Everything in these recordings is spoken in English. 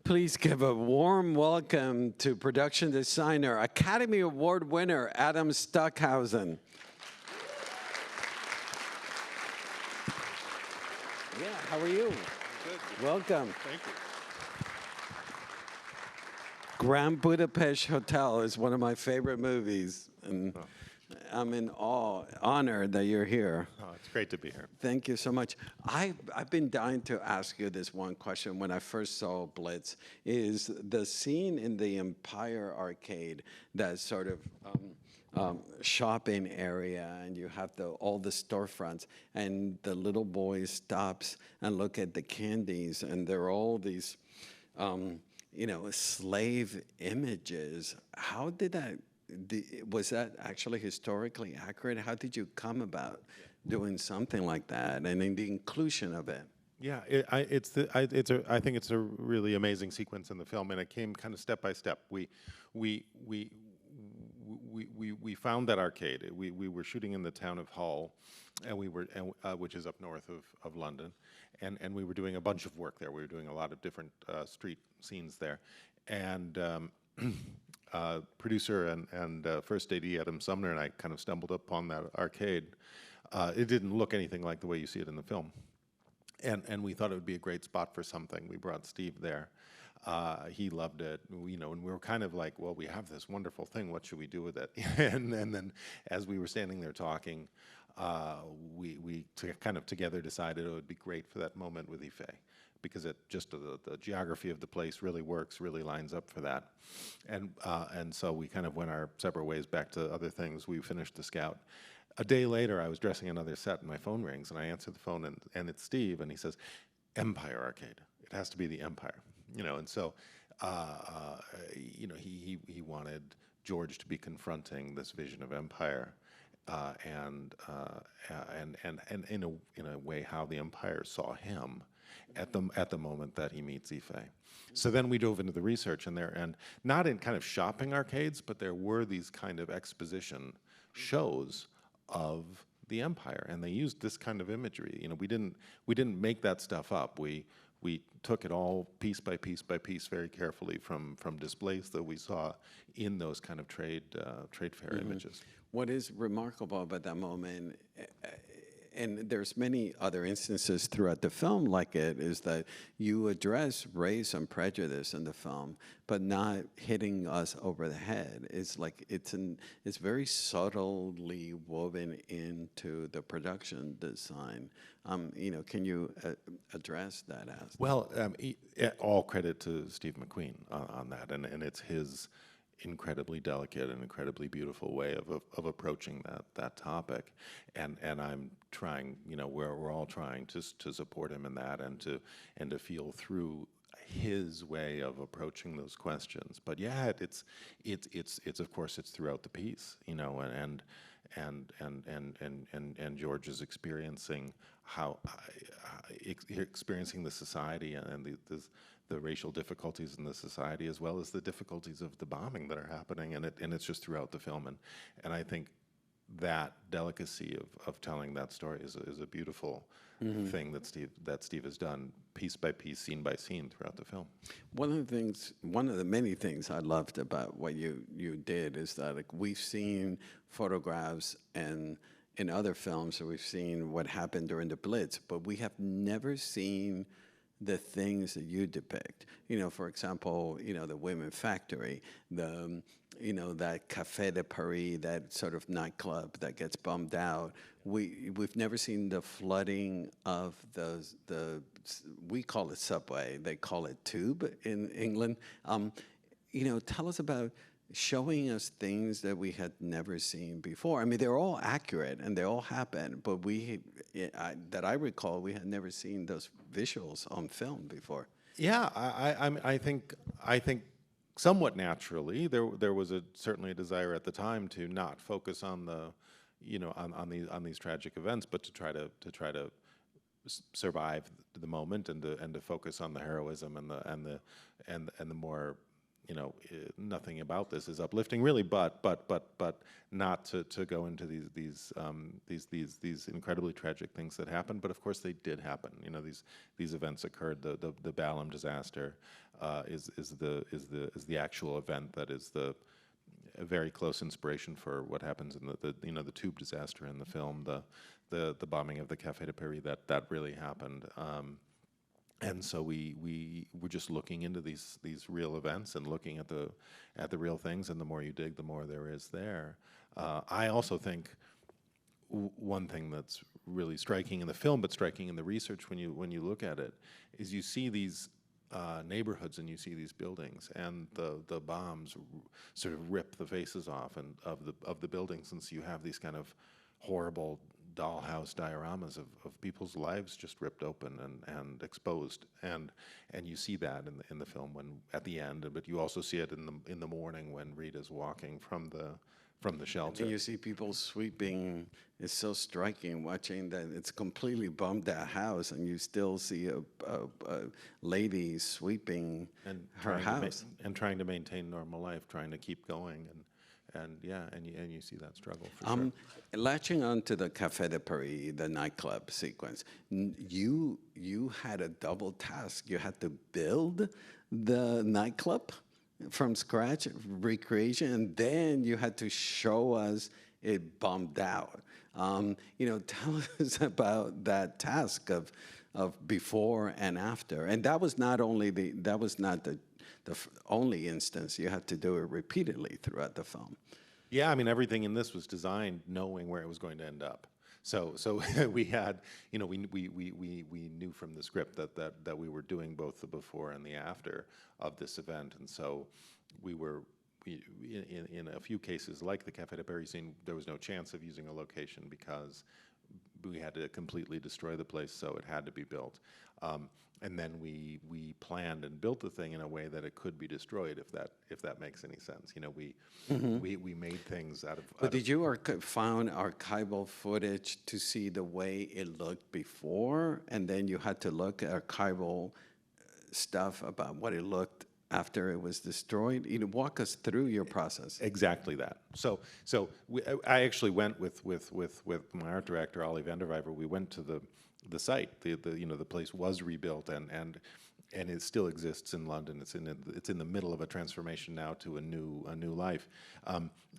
Please give a warm welcome to production designer, Academy Award winner, Adam Stockhausen. Yeah, how are you? Good. Welcome. Thank you. Grand Budapest Hotel is one of my favorite movies, and I'm in awe, honored that you're here. Oh, it's great to be here. Thank you so much. I've been dying to ask you this one question when I first saw Blitz, is the scene in the Empire Arcade, that sort of shopping area, and you have all the storefronts, and the little boy stops and look at the candies, and there are all these, slave images. How did that? Was that actually historically accurate? How did you come about doing something like that, and in the inclusion of it? Yeah, I think it's a really amazing sequence in the film, and it came kind of step by step. We found that arcade. We were shooting in the town of Hull, and which is up north of London, and we were doing a bunch of work there. We were doing a lot of different street scenes there, and. Producer and first AD Adam Sumner and I kind of stumbled upon that arcade. It didn't look anything like the way you see it in the film, and we thought it would be a great spot for something. We brought Steve there. He loved it, and we were kind of like, well, we have this wonderful thing. What should we do with it? and then, as we were standing there talking, we kind of together decided it would be great for that moment with Ife, because it just the geography of the place really works, really lines up for that, and so we kind of went our separate ways back to other things. We finished the scout. A day later, I was dressing another set, and my phone rings, and I answer the phone, and it's Steve, and he says, "Empire Arcade. It has to be the Empire," and so he wanted George to be confronting this vision of Empire. And in a way, how the Empire saw him at the moment that he meets Ife. So then we dove into the research, and not in kind of shopping arcades, but there were these kind of exposition shows of the Empire, and they used this kind of imagery. We didn't make that stuff up. We took it all piece by piece by piece very carefully from displays that we saw in those kind of trade fair images. What is remarkable about that moment, and there's many other instances throughout the film like it, is that you address race and prejudice in the film, but not hitting us over the head. It's like it's very subtly woven into the production design. Can you address that aspect? Well, all credit to Steve McQueen on that, and it's his incredibly delicate and incredibly beautiful way of approaching that topic, and I'm trying, we're all trying to support him in that, and to feel through his way of approaching those questions. But yeah, it's of course it's throughout the piece, and George is experiencing experiencing the society and the racial difficulties in the society, as well as the difficulties of the bombing that are happening, and it's just throughout the film, and I think that delicacy of telling that story is a beautiful thing that Steve has done, piece by piece, scene by scene, throughout the film. One of the many things I loved about what you did is that, like, we've seen photographs and in other films, we've seen what happened during the Blitz, but we have never seen the things that you depict. For example, the Women Factory, that Café de Paris, that sort of nightclub that gets bummed out. We've never seen the flooding of we call it subway, they call it tube in England. Tell us about showing us things that we had never seen before. I mean, they're all accurate and they all happen, but that I recall, we had never seen those visuals on film before. Yeah, I think somewhat naturally there was certainly a desire at the time to not focus on on these tragic events, but to try to survive the moment, and to focus on the heroism and the more, nothing about this is uplifting really, but not to go into these incredibly tragic things that happened. But of course they did happen. These events occurred. The Balham disaster, the actual event that is a very close inspiration for what happens in the tube disaster in the film, the bombing of the Café de Paris, that really happened. And so we were just looking into these real events and looking at the real things, and the more you dig, the more there is there. I also think one thing that's really striking in the film, but striking in the research when you look at it, is you see these neighborhoods and you see these buildings, and the bombs sort of rip the faces off and of the buildings, and so you have these kind of horrible dollhouse dioramas of people's lives just ripped open and exposed, and you see that in the film when at the end, but you also see it in the morning when Rita's walking from the shelter. And you see people sweeping. It's so striking watching that it's completely bombed that house, and you still see a lady sweeping her house and trying to maintain normal life, trying to keep going, and you see that struggle for sure. Latching on to the Café de Paris, the nightclub sequence, you had a double task. You had to build the nightclub from scratch, recreation, and then you had to show us it bombed out. Tell us about that task of before and after. And that was not the only instance. You had to do it repeatedly throughout the film. Yeah, I mean, everything in this was designed knowing where it was going to end up. So we had, we knew from the script that we were doing both the before and the after of this event, and so in a few cases, like the Café de Paris scene, there was no chance of using a location because we had to completely destroy the place, so it had to be built. And then we planned and built the thing in a way that it could be destroyed, if that makes any sense. We made things out of. But did you found archival footage to see the way it looked before, and then you had to look at archival stuff about what it looked after it was destroyed? Walk us through your process. Exactly that. So I actually went with my art director Ollie Vanderwijver. We went to the site. The place was rebuilt and it still exists in London. It's in the middle of a transformation now to a new life.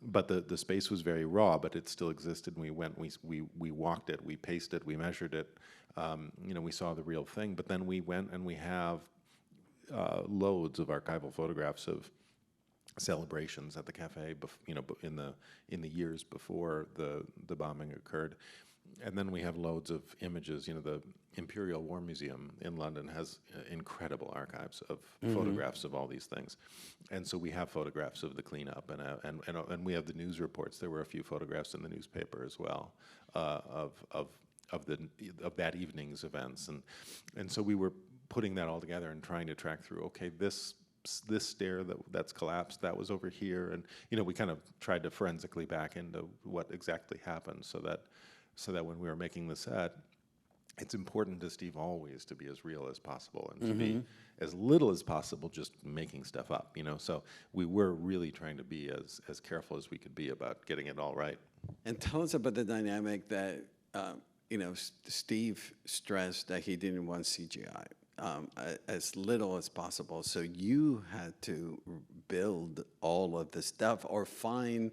But the space was very raw, but it still existed. And we went, we walked it, we paced it, we measured it. We saw the real thing. But then we went and we have loads of archival photographs of celebrations at the cafe, in the years before the bombing occurred. And then we have loads of images. The Imperial War Museum in London has incredible archives of photographs of all these things, and so we have photographs of the cleanup, and we have the news reports. There were a few photographs in the newspaper as well of that evening's events, and so we were putting that all together and trying to track through. Okay, this stair that's collapsed, that was over here, and we kind of tried to forensically back into what exactly happened, so that when we were making the set, it's important to Steve always to be as real as possible and to be as little as possible just making stuff up, So we were really trying to be as careful as we could be about getting it all right. And tell us about the dynamic that, Steve stressed that he didn't want CGI. As little as possible. So you had to build all of the stuff or find,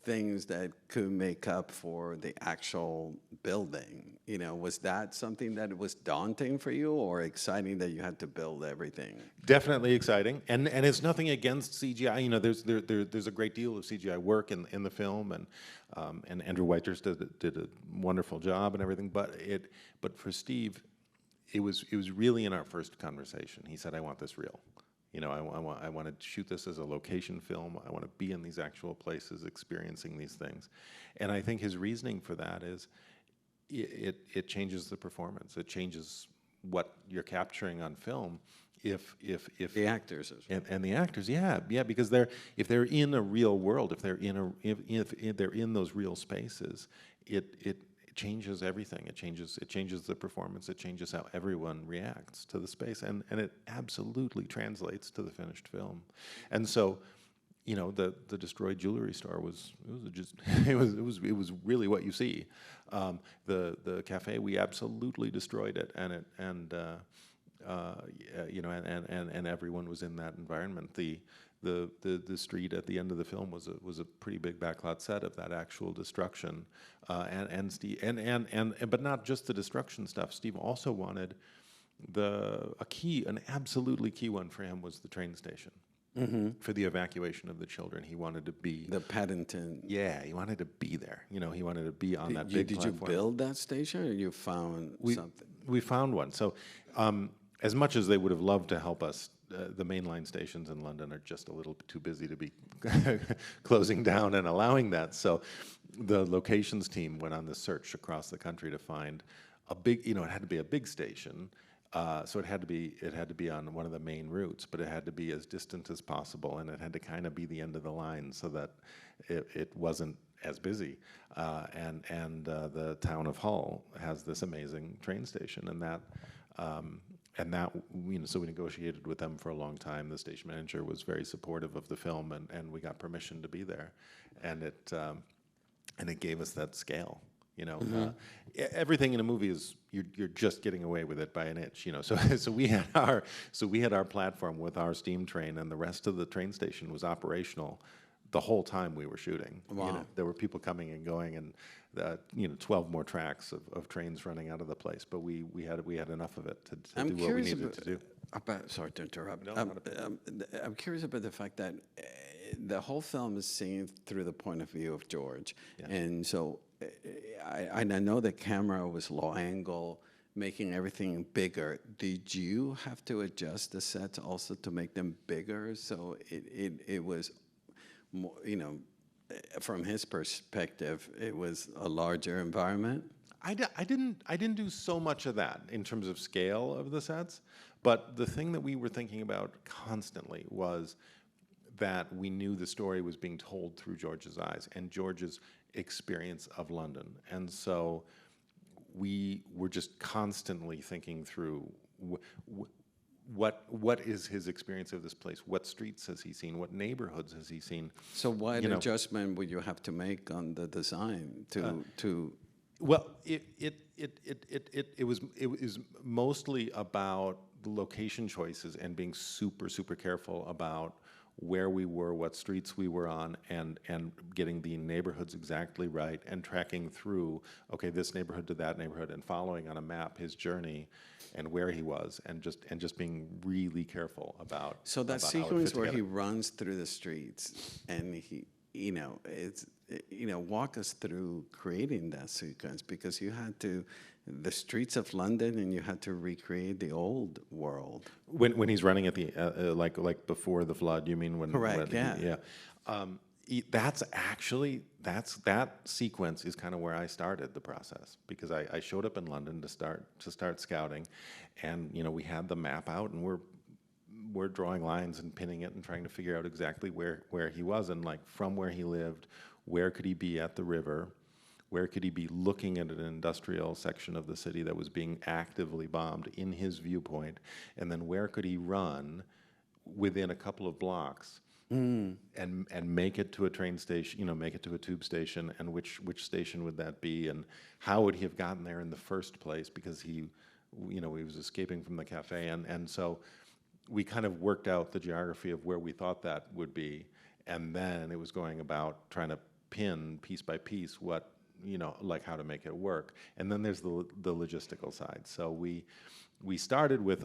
things that could make up for the actual building. Was that something that was daunting for you or exciting that you had to build everything? Definitely exciting, and it's nothing against CGI. There's a great deal of CGI work in the film, and Andrew Whitehurst did a wonderful job and everything. But for Steve, it was really in our first conversation. He said, "I want this real. I want to shoot this as a location film. I want to be in these actual places, experiencing these things." And I think his reasoning for that is, it changes the performance. It changes what you're capturing on film. If the actors and the actors, yeah, because if they're in a real world, if they're in those real spaces, it changes everything. It changes the performance. It changes how everyone reacts to the space, and it absolutely translates to the finished film. And so, the destroyed jewelry store was really what you see. The cafe, we absolutely destroyed it, and you know, and everyone was in that environment. The street at the end of the film was a pretty big backlot set of that actual destruction, and Steve and but not just the destruction stuff. Steve also wanted an absolutely key one for him was the train station. For the evacuation of the children. He wanted to be The Paddington. yeah, he wanted to be there. You know, he wanted to be on that big Did you platform. build that station, or you found something? We found one. So, as much as they would have loved to help us, the mainline stations in London are just a little too busy to be closing down and allowing that. So, the locations team went on this search across the country to find a big. You know, it had to be a big station. So it had to be on one of the main routes, but it had to be as distant as possible, and it had to kind of be the end of the line so that it wasn't as busy. And the town of Hull has this amazing train station, and that you know, so we negotiated with them for a long time. The station manager was very supportive of the film, and we got permission to be there, and it gave us that scale. You know, everything in a movie is you're just getting away with it by an inch. You know, so we had our platform with our steam train, and the rest of the train station was operational the whole time we were shooting. Wow. You know, there were people coming and going, and you know, 12 more tracks of trains running out of the place. But we had enough of it to do what we needed to do. Sorry to interrupt. No, I'm curious about the fact that the whole film is seen through the point of view of George, and so I know the camera was low angle, making everything bigger. Did you have to adjust the sets also to make them bigger? So it was more, you know, from his perspective, it was a larger environment. I didn't do so much of that in terms of scale of the sets, but the thing that we were thinking about constantly was that we knew the story was being told through George's eyes and George's experience of London. And so we were just constantly thinking through what is his experience of this place? What streets has he seen? What neighborhoods has he seen? So what adjustment would you have to make on the design to? Well, it was mostly about the location choices and being super careful about where we were, what streets we were on, and getting the neighborhoods exactly right, and tracking through, okay, this neighborhood to that neighborhood, and following on a map his journey and where he was, and just being really careful about. So that sequence where he runs through the streets and he, you know, walk us through creating that sequence, because you had to, the streets of London, and you had to recreate the old world. When he's running at the like before the flood, you mean when? Correct. Yeah. That sequence is kind of where I started the process, because I showed up in London to start scouting, and you know, we had the map out, and we're drawing lines and pinning it and trying to figure out exactly where he was, and like from where he lived, where could he be at the river, where could he be looking at an industrial section of the city that was being actively bombed in his viewpoint, and then where could he run within a couple of blocks and make it to a train station, you know, make it to a tube station, and which station would that be, and how would he have gotten there in the first place, because he was escaping from the cafe, and so we kind of worked out the geography of where we thought that would be, and then it was going about trying to pin piece by piece what, you know, like how to make it work. And then there's the logistical side. So we started with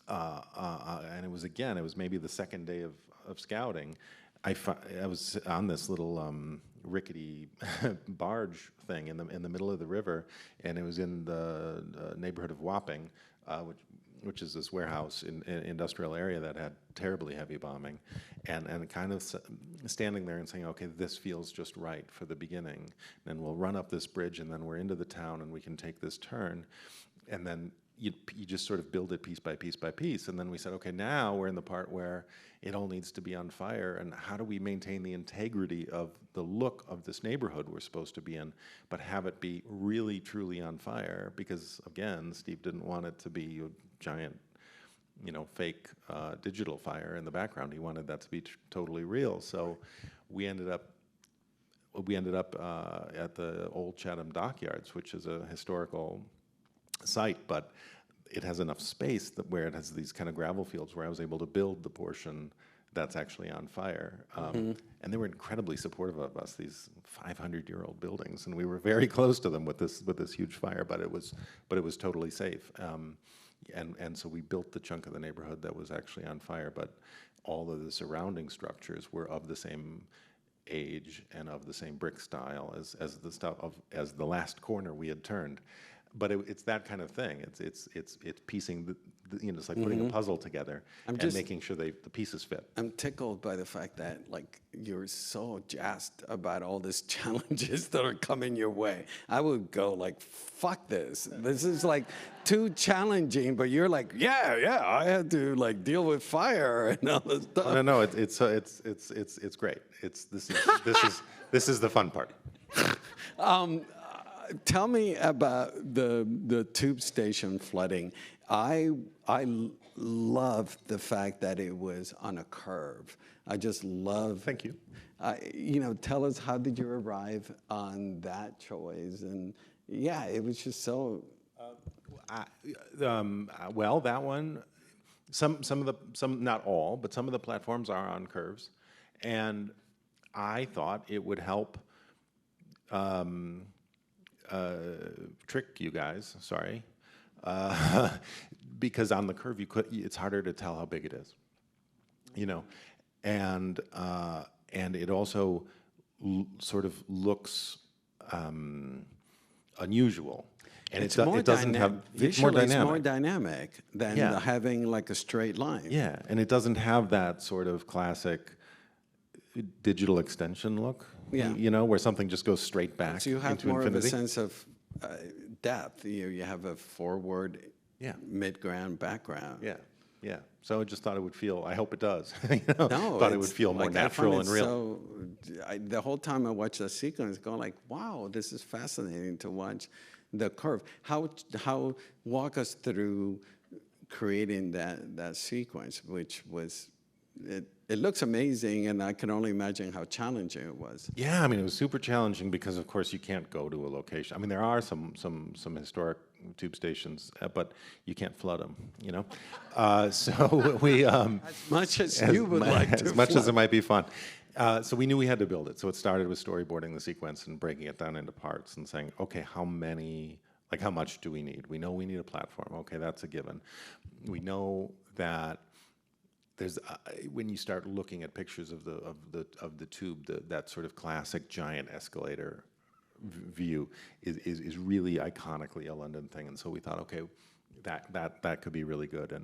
and it was maybe the second day of scouting. I was on this little rickety barge thing in the middle of the river, and it was in the neighborhood of Wapping, which is this warehouse in industrial area that had terribly heavy bombing, and kind of standing there and saying, okay, this feels just right for the beginning. Then we'll run up this bridge, and then we're into the town, and we can take this turn, and then you just sort of build it piece by piece by piece. And then we said, okay, now we're in the part where it all needs to be on fire, and how do we maintain the integrity of the look of this neighborhood we're supposed to be in, but have it be really, truly on fire? Because, again, Steve didn't want it to be a giant, you know, fake digital fire in the background. He wanted that to be totally real. So we ended up at the old Chatham Dockyards, which is a historical site, but it has enough space that where it has these kind of gravel fields where I was able to build the portion that's actually on fire. And they were incredibly supportive of us, these 500-year-old buildings, and we were very close to them with this huge fire, but it was totally safe. And so we built the chunk of the neighborhood that was actually on fire, but all of the surrounding structures were of the same age and of the same brick style as the last corner we had turned. But it's that kind of thing. It's piecing it's like putting a puzzle together and making sure the pieces fit. I'm tickled by the fact that like you're so jazzed about all these challenges that are coming your way. I would go like, fuck this. This is like too challenging. But you're like, yeah, I had to like deal with fire and all this stuff. No, it's great. This is the fun part. Tell me about the tube station flooding. I love the fact that it was on a curve. I just love. Thank you. Tell us, how did you arrive on that choice? And yeah, it was just so. Well, that one, some not all, but some of the platforms are on curves, and I thought it would help. Trick you guys, sorry, because on the curve it's harder to tell how big it is, and it also sort of looks unusual, and it doesn't have visually. It's more dynamic than having like a straight line. Yeah, and it doesn't have that sort of classic digital extension look. Yeah. Where something just goes straight back. So you have into more infinity. of a sense of depth. You have a forward, mid-ground, background. Yeah. So I just thought it would feel. I hope it does. No, thought it would feel more natural and real. So the whole time I watched the sequence, going like, wow, this is fascinating to watch the curve. How walk us through creating that sequence, which was. It looks amazing, and I can only imagine how challenging it was. Yeah, I mean, it was super challenging because, of course, you can't go to a location. I mean, there are some historic tube stations, but you can't flood them, So we as much as you would like to, as much as it might be fun. So we knew we had to build it. So it started with storyboarding the sequence and breaking it down into parts and saying, okay, how much do we need? We know we need a platform. Okay, that's a given. We know that. There's when you start looking at pictures of the tube, that sort of classic giant escalator view is really iconically a London thing, and so we thought, okay, that could be really good,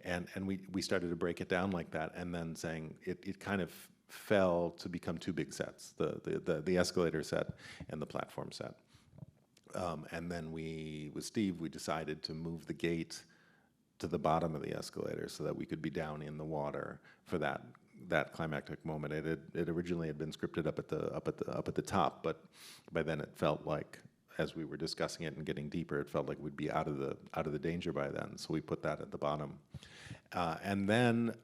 and we started to break it down like that, and then saying it kind of fell to become two big sets, the escalator set and the platform set, and then with Steve we decided to move the gate to the bottom of the escalator so that we could be down in the water for that climactic moment. It originally had been scripted up at the top, but by then it felt like, as we were discussing it and getting deeper, it felt like we'd be out of the danger by then. So we put that at the bottom, and then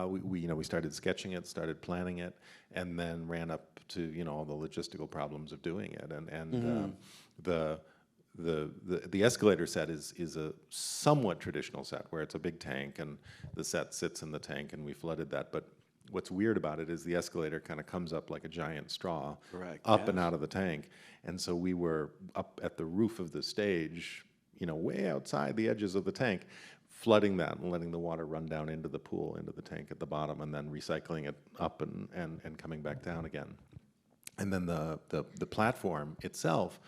we started sketching it, started planning it, and then ran up to all the logistical problems of doing it, and the escalator set is a somewhat traditional set where it's a big tank and the set sits in the tank, and we flooded that. But what's weird about it is the escalator kind of comes up like a giant straw, and out of the tank. And so we were up at the roof of the stage, way outside the edges of the tank, flooding that and letting the water run down into the pool, into the tank at the bottom, and then recycling it up and coming back down again. And then the platform itself,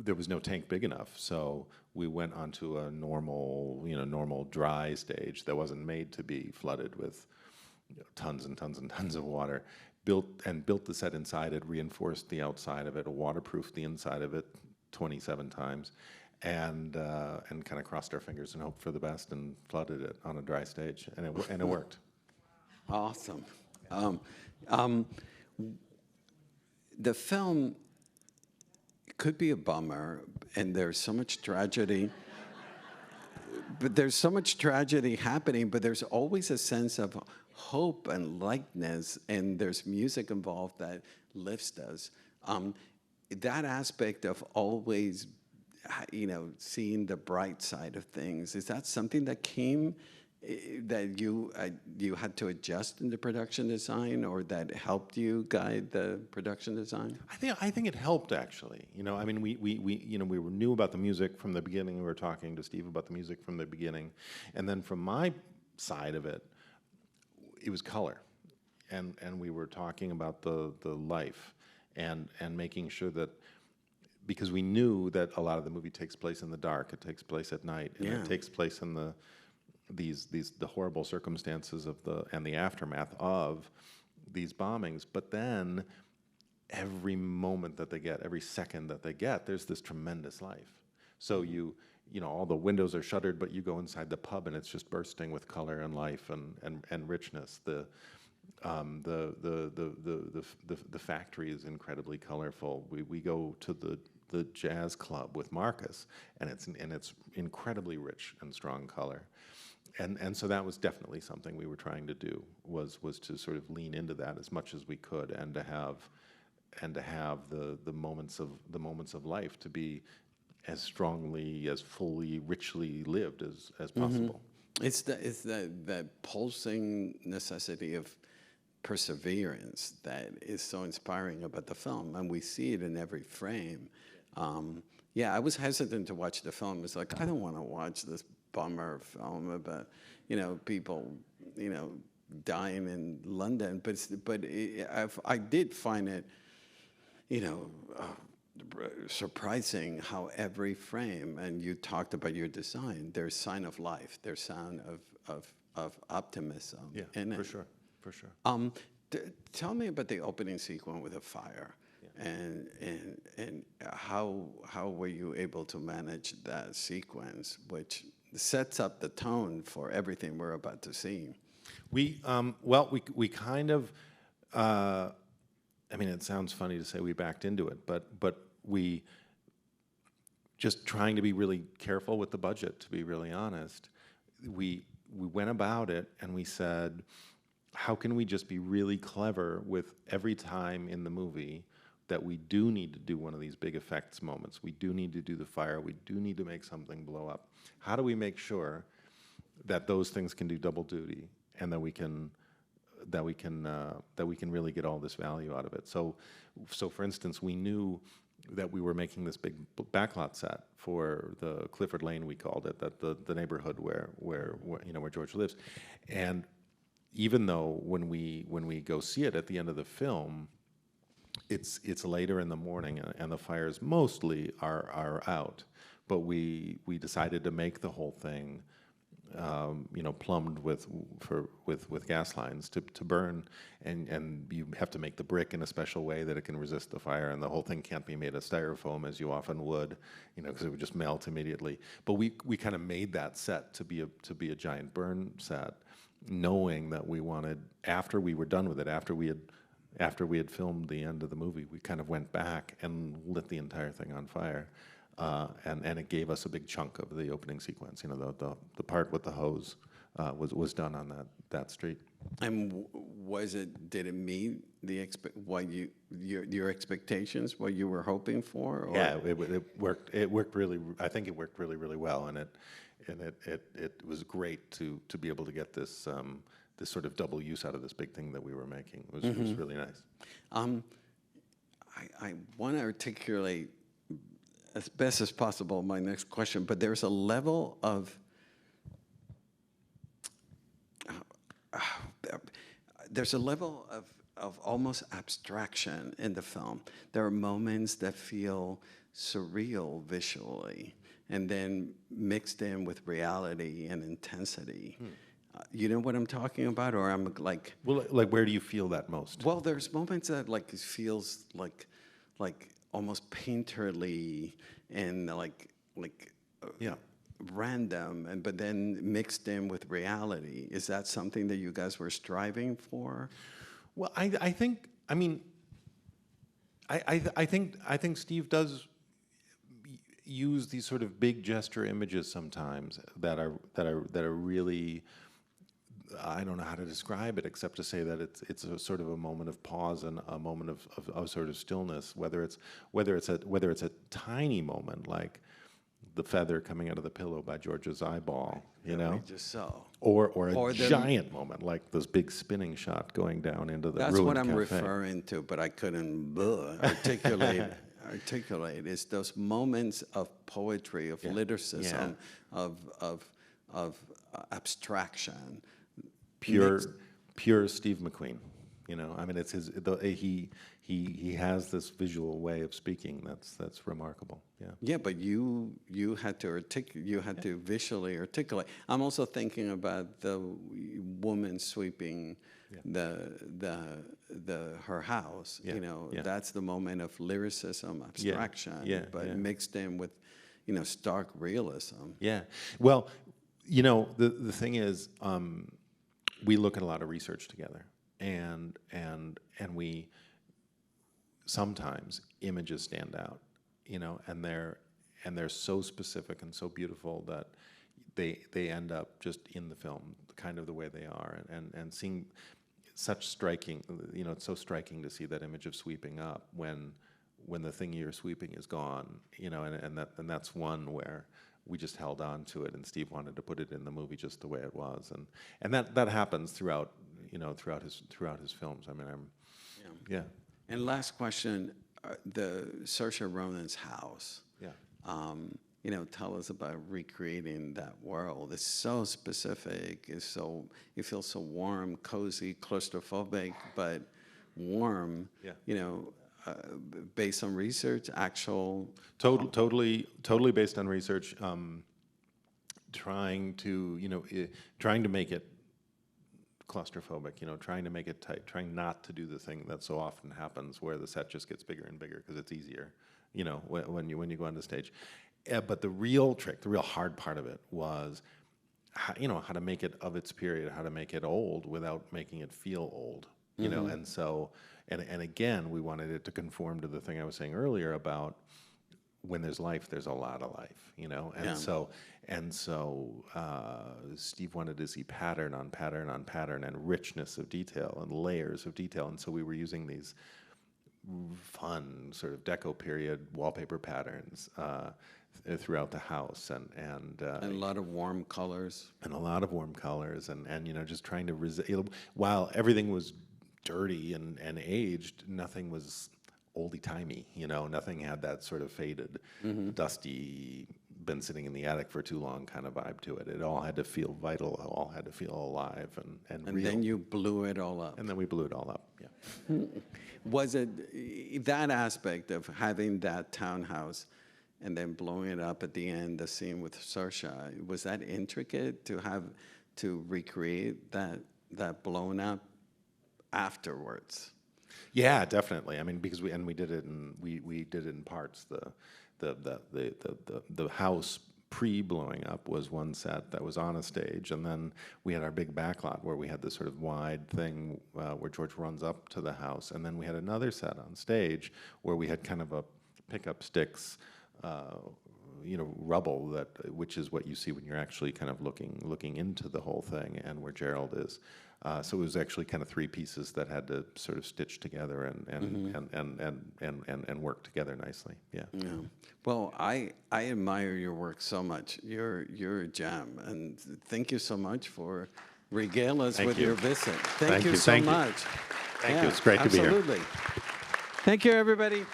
there was no tank big enough, so we went onto a normal dry stage that wasn't made to be flooded with tons and tons and tons of water. Built the set inside it, reinforced the outside of it, waterproofed the inside of it 27 times, and kind of crossed our fingers and hoped for the best and flooded it on a dry stage, and it worked. Awesome. The film could be a bummer, and there's so much tragedy. But there's so much tragedy happening, but there's always a sense of hope and lightness, and there's music involved that lifts us. That aspect of always seeing the bright side of things. Is that something that came that you had to adjust in the production design, or that helped you guide the production design? I think it helped, actually. I mean, we knew about the music from the beginning. We were talking to Steve about the music from the beginning, and then from my side of it, it was color, and we were talking about the life, and making sure that, because we knew that a lot of the movie takes place in the dark, it takes place at night, and it takes place in the horrible circumstances of the aftermath of these bombings. But then every moment that they get, every second that they get, there's this tremendous life. So all the windows are shuttered, but you go inside the pub and it's just bursting with color and life and richness. The factory is incredibly colorful. We go to the jazz club with Marcus, and it's incredibly rich and strong color. And so that was definitely something we were trying to do, was to sort of lean into that as much as we could, and to have the moments of life to be as strongly, as fully, richly lived as possible. It's the pulsing necessity of perseverance that is so inspiring about the film, and we see it in every frame. I was hesitant to watch the film. It's like, I don't want to watch this bummer film about people dying in London, but I did find it surprising how every frame, and you talked about your design, there's sign of life, there's sign of optimism in it. For sure. Tell me about the opening sequence with the fire. And how were you able to manage that sequence, which sets up the tone for everything we're about to see? We kind of, I mean, it sounds funny to say we backed into it, but we, just trying to be really careful with the budget, to be really honest, we went about it and we said, how can we just be really clever with every time in the movie that we do need to do one of these big effects moments, we do need to do the fire, we do need to make something blow up. How do we make sure that those things can do double duty, and that we can really get all this value out of it? So for instance, we knew that we were making this big backlot set for the Clifford Lane, we called it, that the neighborhood where George lives, and even though when we go see it at the end of the film, it's later in the morning and the fires mostly are out, but we decided to make the whole thing plumbed with gas lines to burn, and you have to make the brick in a special way that it can resist the fire, and the whole thing can't be made of styrofoam as you often would, because it would just melt immediately. But we kind of made that set to be a giant burn set, knowing that we wanted, after we were done with it, after we had filmed the end of the movie, we kind of went back and lit the entire thing on fire. And it gave us a big chunk of the opening sequence. The part with the hose was done on that street. And did it meet your expectations, what you were hoping for? Or? Yeah, it worked. It worked really. I think it worked really, really well, and it was great to be able to get this this sort of double use out of this big thing that we were making. It was really nice. I want to articulate as best as possible my next question, but there's a level of almost abstraction in the film. There are moments that feel surreal visually, and then mixed in with reality and intensity. You know what I'm talking about, or I'm like... Well, like, where do you feel that most? Well, there's moments that like it feels like almost painterly and random, but then mixed in with reality. Is that something that you guys were striving for? Well, I think Steve does use these sort of big gesture images sometimes that are really, I don't know how to describe it except to say that it's a sort of a moment of pause and a moment of sort of stillness. Whether it's a tiny moment, like the feather coming out of the pillow by George's eyeball, you that know? we just saw. Or Or a the- giant moment, like this big spinning shot going down into the That's ruined what I'm cafe. referring to, but I couldn't articulate. It's those moments of poetry, of lyricism, of abstraction. Pure Steve McQueen. You know, I mean, it's his. He has this visual way of speaking that's remarkable. Yeah. Yeah, but you had to to visually articulate. I'm also thinking about the woman sweeping her house. Yeah, You know, yeah. that's the moment of lyricism, abstraction, but mixed in with, stark realism. Yeah. Well, you know, the thing is, we look at a lot of research together, and we sometimes images stand out, you know, and they're so specific and so beautiful that they end up just in the film, kind of the way they are, and seeing such striking, you know, it's so striking to see that image of sweeping up when the thing you're sweeping is gone, you know, and that's one where we just held on to it, and Steve wanted to put it in the movie just the way it was, and that happens throughout, you know, throughout his films. I mean, yeah. And last question, the Saoirse Ronan's house. Yeah. You know, tell us about recreating that world. It's so specific. It feels so warm, cozy, claustrophobic, but warm. Yeah. You know, based on research, actual. Totally based on research. Trying to make it claustrophobic, you know, trying to make it tight, trying not to do the thing that so often happens where the set just gets bigger and bigger because it's easier, you know, when you go on the stage. But the real trick, the real hard part of it was, how to make it of its period, how to make it old without making it feel old, you know. And so, and again, we wanted it to conform to the thing I was saying earlier about when there's life, there's a lot of life, you know. And so Steve wanted to see pattern on pattern on pattern and richness of detail and layers of detail. And so we were using these fun sort of deco period wallpaper patterns throughout the house, and A lot of warm colors. and a lot of warm colors, and you know, just trying to while everything was dirty and aged, nothing was oldie-timey, you know, nothing had that sort of faded, dusty, been sitting in the attic for too long kind of vibe to it. It all had to feel vital, it all had to feel alive and real. And then you blew it all up. And then we blew it all up, yeah. Was it that aspect of having that townhouse and then blowing it up at the end, the scene with Saoirse, was that intricate to recreate that blown up afterwards? Yeah, definitely. I mean, because we did it in parts. The house pre-blowing up was one set that was on a stage, and then we had our big backlot where we had this sort of wide thing where George runs up to the house, and then we had another set on stage where we had kind of a pickup sticks, you know, rubble which is what you see when you're actually kind of looking into the whole thing, and where Gerald is. So it was actually kind of three pieces that had to sort of stitch together and work together nicely. Yeah. Yeah. Well, I admire your work so much. You're a gem, and thank you so much for regale us with your visit. Thank you so much. Thank you. It's great to be here. Absolutely. Thank you, everybody.